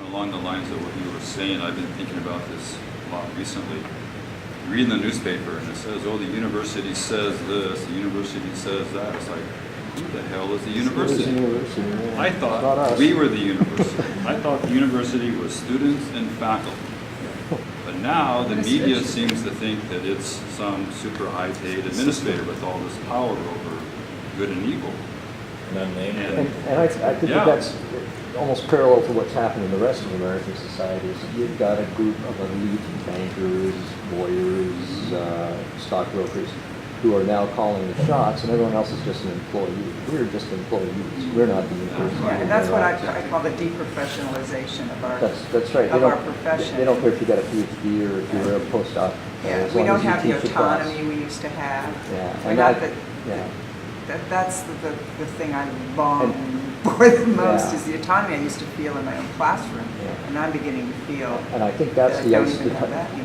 along the lines of what you were saying, I've been thinking about this a lot recently. You read in the newspaper and it says, oh, the university says this, the university says that. It's like, who the hell is the university? Yeah. I thought we were the university. I thought the university was students and faculty. But now the media seems to think that it's some super high-paid administrator with all this power over good and evil. And I think that that's almost parallel to what's happened in the rest of American society. Is you've got a group of elite bankers, lawyers, stockbrokers, who are now calling the shots, and everyone else is just an employee. We're just employees. We're not the university. Yeah, and that's what I call the deprofessionalization of our That's right. of our profession. They don't care if you got a PhD or if you're a postdoc. Yeah, we don't have the autonomy we used to have. Yeah, We're and not that's the thing I long for the most is the autonomy I used to feel in my own classroom, and I'm beginning to feel. And I think that's the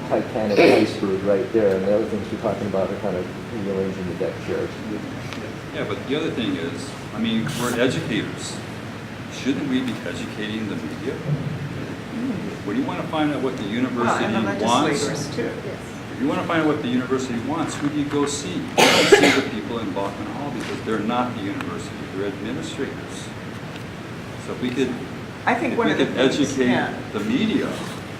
Titanic iceberg right there. And the other things you're talking about are kind of rearranging the deck chairs. Yeah, but the other thing is, I mean, we're educators. Shouldn't we be educating the media? When you want to find out what the university and the wants, legislators too. if you want to find out what the university wants, who do you go see? You don't see the people in Bachman Hall because they're not the university, they're administrators. So if we could, I think one of the things, educate the media.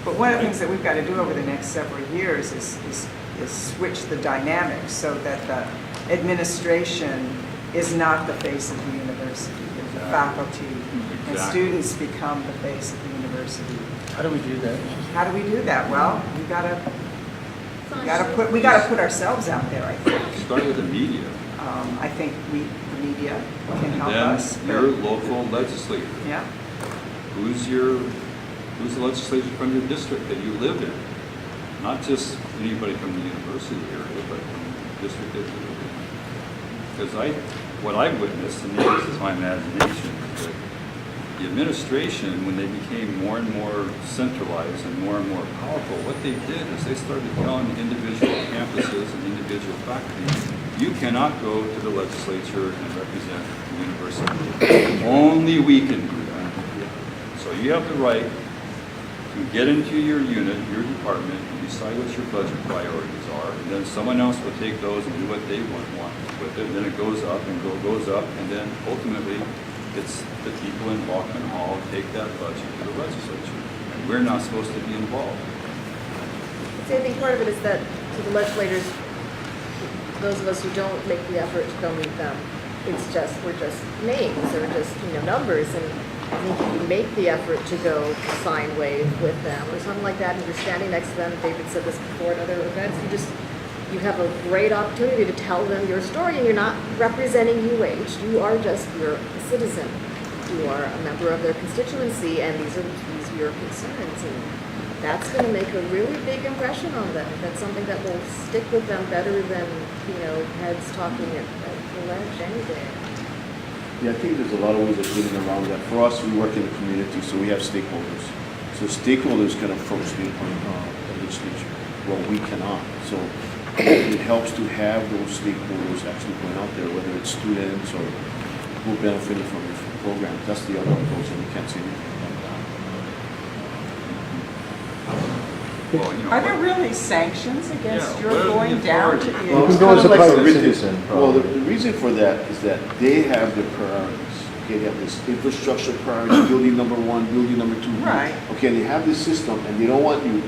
But one of the things that we've got to do over the next several years is switch the dynamics so that the administration is not the face of the university, the faculty and students become the face of the university. How do we do that? How do we do that? Well, we gotta put ourselves out there. I think. Start with the media. I think the media can help And then us. your local legislator. Yeah. Who's the legislator from your district that you live in? Not just anybody from the university area, but from the district that you live in. Because what I've witnessed, and maybe this is my imagination, is that the administration, when they became more and more centralized and more powerful, what they did is they started telling individual campuses and individual faculty, you cannot go to the legislature and represent the university. Only we can do that. So you have the right to get into your unit, your department, and decide what your budget priorities are, and then someone else will take those and do what they want with it, and then it goes up and goes up, and then ultimately it's the people in Bachman Hall take that budget to the legislature, and we're not supposed to be involved. So I think part of it is that to the legislators, those of us who don't make the effort to go meet them, we're just names or just numbers, and I think if you make the effort to go sine wave with them or something like that, and you're standing next to them, David said this before at other events, you have a great opportunity to tell them your story, and you're not representing you're a citizen. You are a member of their constituency, and these are your concerns, and that's going to make a really big impression on them. That's something that will stick with them better than heads talking at the ledge any day. Yeah, I think there's a lot of ways of getting around that. For us, we work in the community, so we have stakeholders. So stakeholders can approach the legislature. Well, we cannot. So it helps to have those stakeholders actually going out there, whether it's students or who benefited from this program. That's the other approach, and we can't say anything about that. Well, Are there really sanctions against your going down to the? You can go as a private citizen. Well, the reason for that is that they have their priorities. Okay, they have this infrastructure priority, building number 1, building number 2. Right. Okay, they have this system, and they don't want you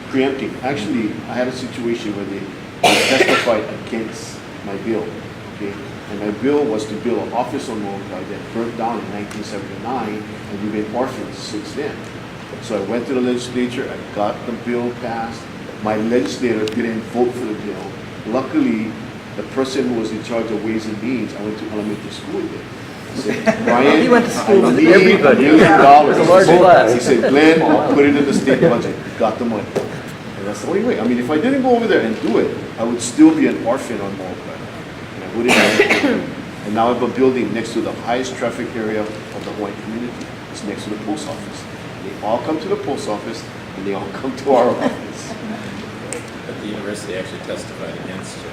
preempting. Actually, I had a situation where they testified against my bill. Okay, and my bill was to build an office on Molokai that burnt down in 1979, and we've been orphans since then. So I went to the legislature, I got the bill passed. My legislator didn't vote for the bill. Luckily, the person who was in charge of Ways and Means, I went to elementary school with him. I said, Brian, He went to school with I need $1 million. It's a large class. He said, Glenn, I'll put it in the state budget. Got the money. And that's the only way. I mean, if I didn't go over there and do it, I would still be an orphan on Molokai. And I wouldn't have. And now I have a building next to the highest traffic area of the Hawaiian community. It's next to the post office. They all come to the post office, and they all come to our office. But the university actually testified against you.